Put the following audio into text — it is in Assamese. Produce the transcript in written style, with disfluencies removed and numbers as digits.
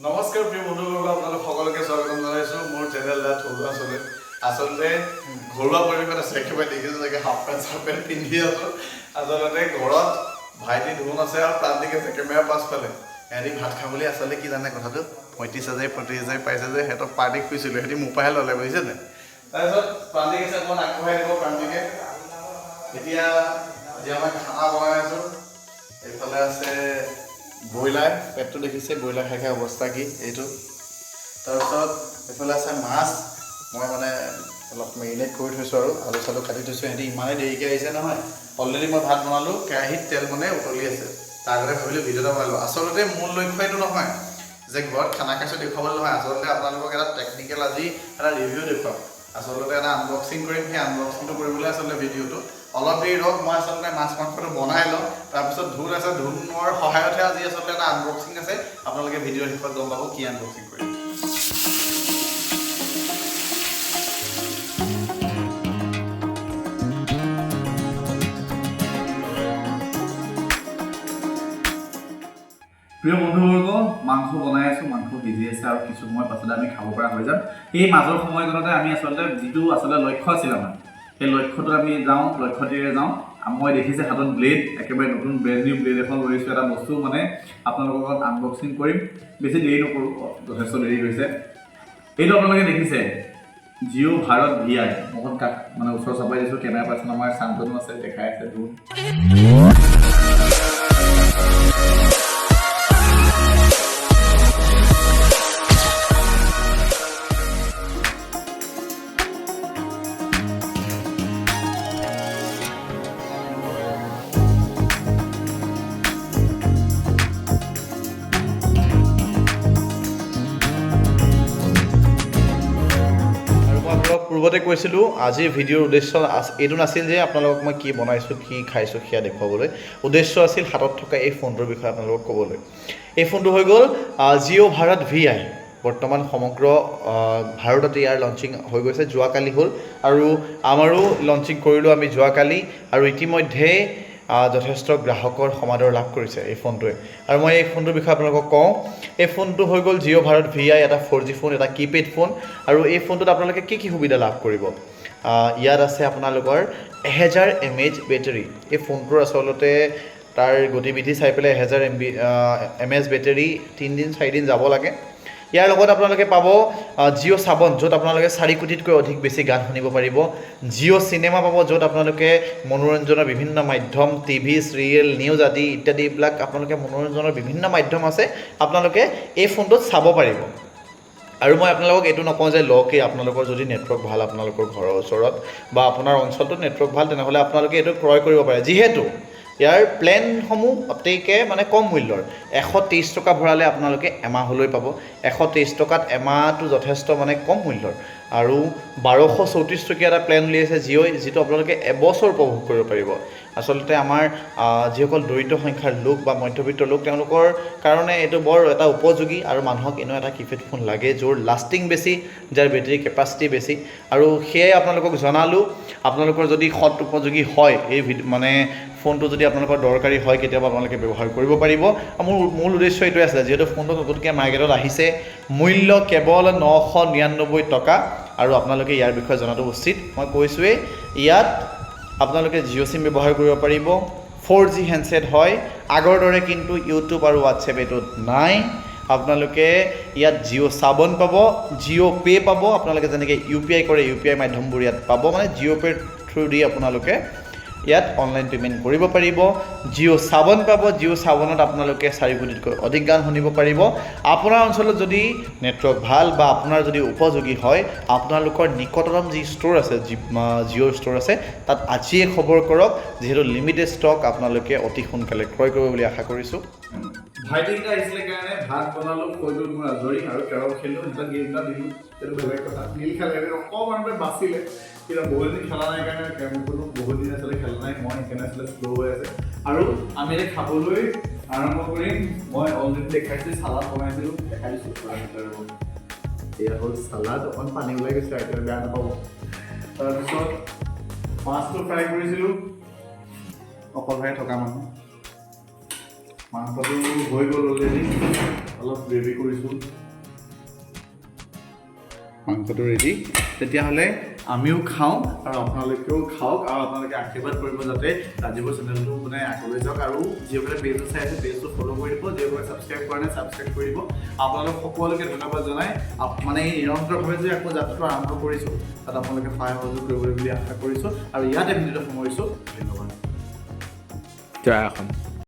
নমস্কাৰ প্ৰিয় বন্ধুসকল, আপোনালোক সকলোকে স্বাগতম জনাইছোঁ মোৰ চেনেল দা থলুৱা চলে। আচলতে ঘৰুৱা পৰিৱেশত আছে, একেবাৰে দেখিছোঁ চাগে হাফ পেণ্ট পিন্ধি আছোঁ। আচলতে ঘৰত ভাইটি ধুন আছে আৰু প্ৰান্তিক আছে কেমেৰা পাছফালে। সিহঁতি ভাত খাম বুলি আচলতে কি জানে কথাটো 35,000 পাইছে যে সিহঁতক পাৰ্টি খুজিছিলোঁ, সিহঁতি মোৰ পৰাহে ল'লে বুজিছে নাই। তাৰপিছত প্ৰান্তিক আছে, অকণমান আগবঢ়াই দিব প্ৰান্তিকে। এতিয়া আজি আমাৰ খানা বনাই আছোঁ। এইফালে আছে ব্ৰইলাৰ, পেটটো দেখিছে ব্ৰইলাৰ খাই খাই অৱস্থা কি এইটো। তাৰপিছত এইফালে আছে মাছ, মই মানে অলপ মেৰিনেট কৰি থৈছোঁ আৰু আলু চালু কাটি থৈছোঁ। সিহঁতি ইমানেই দেৰিকৈ আহিছে নহয়। অলৰেডি মই ভাত বনালোঁ, কেৰাহীত তেল মানে উতলি আছে। তাৰ আগতে ভাবিলোঁ ভিডিঅ' এটা বনালোঁ। আচলতে মূল লক্ষ্য এইটো নহয় যে ঘৰত খানা খাইছোঁ দেখুৱাবলৈ নহয়। আচলতে আপোনালোকক এটা টেকনিকেল আজি এটা ৰিভিউ দেখুৱাম। আচলতে এটা আনবক্সিং কৰিম, সেই আনবক্সিংটো কৰিবলৈ আচলতে ভিডিঅ'টো অলপ দেৰি ৰওক। মই আচলতে মাছ মাংসটো বনাই লওঁ, তাৰপিছত ধুন আছে, ধুনৰ সহায়তহে আজি আচলতে এটা আনবক্সিং আছে। আপোনালোকে ভিডিঅ'ৰ শেষত গম পাব কি আনবক্সিং কৰিম। প্ৰিয় বন্ধুবৰ্গ, মাংস বনাই আছোঁ, মাংস সিজি আছে আৰু কিছু সময় পাছতে আমি খাব পৰা হৈ যাম। এই মাজৰ সময়জনতে আমি আচলতে যিটো লক্ষ্য আছিল আমাৰ, সেই লক্ষ্যটোত আমি যাওঁ, লক্ষ্যটিৰে যাওঁ। মই দেখিছে হাতত ব্লেড, একেবাৰে নতুন ব্ৰেণ্ড নিউ ব্লেড এখন লৈছোঁ। এটা বস্তু মানে আপোনালোকৰ লগত আনবক্সিং কৰিম, বেছি দেৰি নকৰোঁ, যথেষ্ট দেৰি হৈছে। এইটো আপোনালোকে দেখিছে জিঅ' ভাৰত VI, মোহন কাক মানে ওচৰ চাপাই দিছোঁ। কেমেৰা পাৰ্চন আমাৰ শান্তনু আছে, দেখাই আছে ধুন। পূৰ্বতে কৈছিলোঁ আজিৰ ভিডিঅ'ৰ উদ্দেশ্য এইটো নাছিল যে আপোনালোকক মই কি বনাইছোঁ, কি খাইছোঁ সেয়া দেখুৱাবলৈ। উদ্দেশ্য আছিল হাতত থকা এই ফোনটোৰ বিষয়ে আপোনালোকক ক'বলৈ। এই ফোনটো হৈ গ'ল জিঅ' ভাৰত VI। বৰ্তমান সমগ্ৰ ভাৰততে ইয়াৰ লঞ্চিং হৈ গৈছে, যোৱাকালি হ'ল আৰু আমাৰো লঞ্চিং কৰিলোঁ আমি যোৱাকালি। আৰু ইতিমধ্যে যথেষ্ট গ্ৰাহকৰ সমাদৰ লাভ কৰিছে এই ফোনটোৱে। আৰু মই এই ফোনটোৰ বিষয়ে আপোনালোকক কওঁ। এই ফোনটো হৈ গ'ল জিঅ' ভাৰত VI, এটা 4G ফোন, এটা কিপেড ফোন। আৰু এই ফোনটোত আপোনালোকে কি সুবিধা লাভ কৰিব। ইয়াত আছে আপোনালোকৰ 1000 mAh বেটেৰী। এই ফোনটোৰ আচলতে তাৰ গতিবিধি চাই পেলাই 1000 mAh বেটেৰী 3-4 দিন যাব লাগে। ইয়াৰ লগত আপোনালোকে পাব জিঅ' সাৱন, য'ত আপোনালোকে 4 কোটিতকৈ অধিক বেছি গান শুনিব পাৰিব। জিঅ' চিনেমা পাব, য'ত আপোনালোকে মনোৰঞ্জনৰ বিভিন্ন মাধ্যম, টিভি চিৰিয়েল, নিউজ আদি ইত্যাদি এইবিলাক আপোনালোকে মনোৰঞ্জনৰ বিভিন্ন মাধ্যম আছে, আপোনালোকে এই ফোনটোত চাব পাৰিব। আৰু মই আপোনালোকক এইটো নকওঁ যে লওকেই, আপোনালোকৰ যদি নেটৱৰ্ক ভাল, আপোনালোকৰ ঘৰৰ ওচৰত বা আপোনাৰ অঞ্চলটোত নেটৱৰ্ক ভাল, তেনেহ'লে আপোনালোকে এইটো ক্ৰয় কৰিব পাৰে। যিহেতু ইয়াৰ প্লেনসমূহ অতিকৈ মানে কম মূল্যৰ। 123 টকা ভৰালে আপোনালোকে এমাহলৈ পাব। 123 টকাত এমাহটো যথেষ্ট মানে কম মূল্যৰ। আৰু 1234 টকীয়া এটা প্লেন উলিয়াইছে জিঅ'ই, যিটো আপোনালোকে এবছৰ উপভোগ কৰিব পাৰিব। আচলতে আমাৰ যিসকল দৰিদ্ৰ সংখ্যাৰ লোক বা মধ্যবিত্ত লোক, তেওঁলোকৰ কাৰণে এইটো বৰ এটা উপযোগী। আৰু মানুহক এনেও এটা কিপেড ফোন লাগে, য'ৰ লাষ্টিং বেছি, যাৰ বেটেৰী কেপাচিটি বেছি। আৰু সেয়াই আপোনালোকক জনালোঁ। আপোনালোকৰ যদি সৎ উপযোগী হয়, এই মানে ফোনটো যদি আপোনালোকৰ দৰকাৰী হয়, কেতিয়াবা আপোনালোকে ব্যৱহাৰ কৰিব পাৰিব। মোৰ মূল উদ্দেশ্য এইটোৱে আছিলে, যিহেতু ফোনটো নতুনকৈ মাৰ্কেটত আহিছে, মূল্য কেৱল 999 টকা। আৰু আপোনালোকে ইয়াৰ বিষয়ে জনাটো উচিত। মই কৈছোঁৱেই, ইয়াত আপোনালোকে জিঅ' চিম ব্যৱহাৰ কৰিব পাৰিব। 4G হেণ্ডছেট হয়। আগৰ দৰে কিন্তু ইউটিউব আৰু হোৱাটছএপ এইটোত নাই। আপোনালোকে ইয়াত জিঅ' সাৱন পাব, জিঅ' পে' পাব। আপোনালোকে যেনেকৈ UPI কৰে, UPI মাধ্যমবোৰ ইয়াত পাব। মানে জিঅ' পে'ৰ থ্ৰু দি আপোনালোকে ইয়াত অনলাইন পে'মেণ্ট কৰিব পাৰিব। জিঅ' সাৱন পাব, জিঅ' সাৱনত আপোনালোকে 4 কোটিতকৈ অধিক গান শুনিব পাৰিব। আপোনাৰ অঞ্চলত যদি নেটৱৰ্ক ভাল বা আপোনাৰ যদি উপযোগী হয়, আপোনালোকৰ নিকটতম যি ষ্ট'ৰ আছে, জিঅ'ৰ ষ্ট'ৰ আছে, তাত আজিয়ে খবৰ কৰক। যিহেতু লিমিটেড ষ্টক, আপোনালোকে অতি সোনকালে ক্ৰয় কৰিব বুলি আশা কৰিছোঁ। ভাইটিকেইটা আহিছিলে কাৰণে ভাত বনালোঁ, কৈ গ'ল মোৰ আজৰি, আৰু কেৰম খেলিলোঁ, এটা গেম এটা দিলোঁ। সেইটো বেলেগ কথা। নীল খেলে অকণমানতে বাচিলে, কিন্তু বহুত দিন খেলা নাই কাৰণে কেৰমটো বহুত দিন আচলতে খেলা নাই মই, সেইকাৰণে আচলতে শ্ল' হৈ আছে। আৰু আমি এতিয়া খাবলৈ আৰম্ভ কৰিম। মই অলৰেডি দেখাইছোঁ, চালাড বনাইছিলোঁ, দেখাই দিছোঁ। এয়া হ'ল চালাড, অকণ পানী ওলাই গৈছে, এতিয়া বেয়া নাপাব। তাৰপিছত মাছটো ফ্ৰাই কৰিছিলোঁ, অকলশৰে থকা মানুহ। মাংসটো হৈ গ'ল অলৰেডি। অলপ গ্ৰেভি কৰিছোঁ মাংসটো ৰেডি তেতিয়াহ'লে আমিও খাওঁ আৰু আপোনালোকেও খাওক আৰু আপোনালোকে আশীৰ্বাদ কৰিব যাতে ৰাজীৱৰ চেনেলটো মানে আগলৈ যাওক আৰু যিসকলে পেজটো চাই আছে পেজটো ফ'ল' কৰি দিব যিসকলে ছাবস্ক্ৰাইব কৰা নাই ছাবস্ক্ৰাইব কৰি দিব আপোনালোক সকলোকে ধন্যবাদ জনাই মানে এই নিৰন্তৰভাৱে যে আকৌ যাত্ৰাটো আৰম্ভ কৰিছোঁ তাত আপোনালোকে সহায় সহযোগ কৰিবলৈ বুলি আশা কৰিছোঁ আৰু ইয়াতে ভিডিঅ'টো সামৰিছোঁ ধন্যবাদ জয় আসন